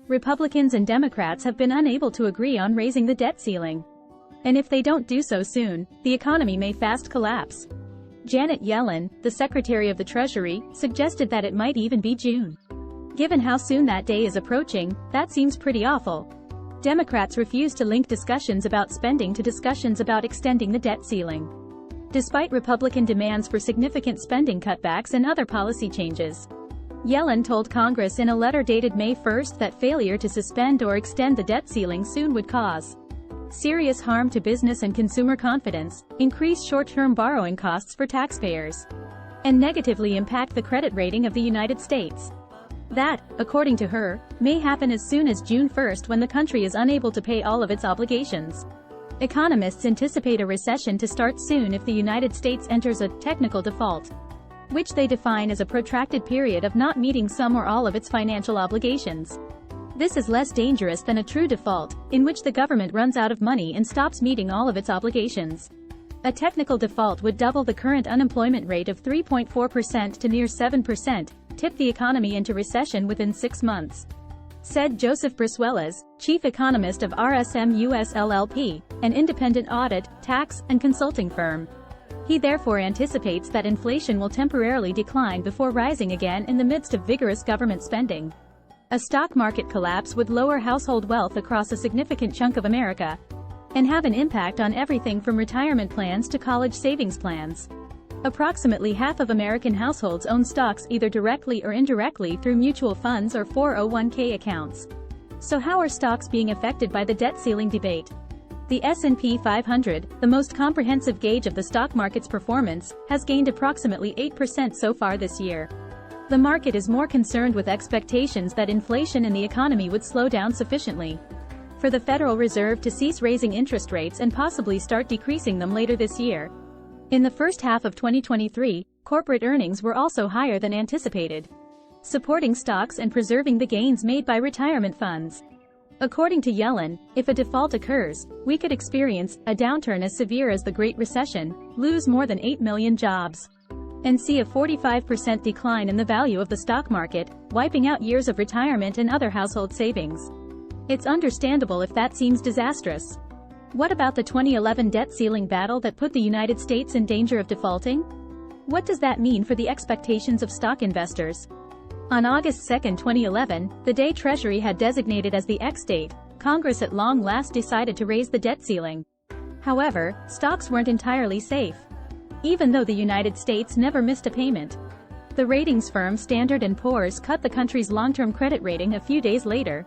Republicans and Democrats have been unable to agree on raising the debt ceiling. And if they don't do so soon, the economy may fast collapse. Janet Yellen, the Secretary of the Treasury, suggested that it might even be June. Given how soon that day is approaching, that seems pretty awful. Democrats refuse to link discussions about spending to discussions about extending the debt ceiling. Despite Republican demands for significant spending cutbacks and other policy changes, Yellen told Congress in a letter dated May 1 that failure to suspend or extend the debt ceiling soon would cause serious harm to business and consumer confidence, increase short-term borrowing costs for taxpayers, and negatively impact the credit rating of the United States. That, according to her, may happen as soon as June 1 when the country is unable to pay all of its obligations. Economists anticipate a recession to start soon if the United States enters a technical default, which they define as a protracted period of not meeting some or all of its financial obligations. This is less dangerous than a true default, in which the government runs out of money and stops meeting all of its obligations. A technical default would double the current unemployment rate of 3.4% to near 7%, tip the economy into recession within 6 months, said Joseph Brusuelas, chief economist of RSM US LLP, an independent audit, tax, and consulting firm. He therefore anticipates that inflation will temporarily decline before rising again in the midst of vigorous government spending. A stock market collapse would lower household wealth across a significant chunk of America, and have an impact on everything from retirement plans to college savings plans. Approximately half of American households own stocks either directly or indirectly through mutual funds or 401k accounts. So how are stocks being affected by the debt ceiling debate? The S&P 500, the most comprehensive gauge of the stock market's performance, has gained approximately 8% so far this year. The market is more concerned with expectations that inflation in the economy would slow down sufficiently for the Federal Reserve to cease raising interest rates and possibly start decreasing them later this year. In the first half of 2023, corporate earnings were also higher than anticipated, supporting stocks and preserving the gains made by retirement funds. According to Yellen, if a default occurs, we could experience a downturn as severe as the Great Recession, lose more than 8 million jobs, and see a 45% decline in the value of the stock market, wiping out years of retirement and other household savings. It's understandable if that seems disastrous. What about the 2011 debt ceiling battle that put the United States in danger of defaulting? What does that mean for the expectations of stock investors? On August 2, 2011, the day Treasury had designated as the X-date, Congress at long last decided to raise the debt ceiling. However, stocks weren't entirely safe, even though the United States never missed a payment. The ratings firm Standard & Poor's cut the country's long-term credit rating a few days later.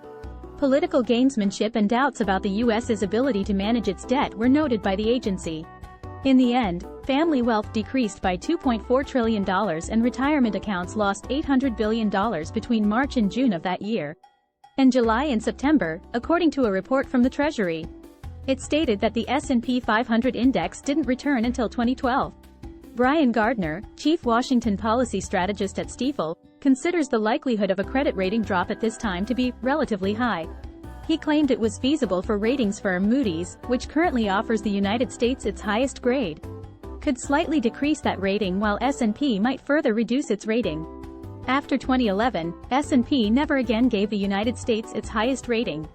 Political gamesmanship and doubts about the U.S.'s ability to manage its debt were noted by the agency. In the end, family wealth decreased by $2.4 trillion and retirement accounts lost $800 billion between March and June of that year, and July and September, according to a report from the Treasury. It stated that the S&P 500 index didn't return until 2012. Brian Gardner, chief Washington policy strategist at Stifel, considers the likelihood of a credit rating drop at this time to be relatively high. He claimed it was feasible for ratings firm Moody's, which currently offers the United States its highest grade, could slightly decrease that rating while S&P might further reduce its rating. After 2011, S&P never again gave the United States its highest rating.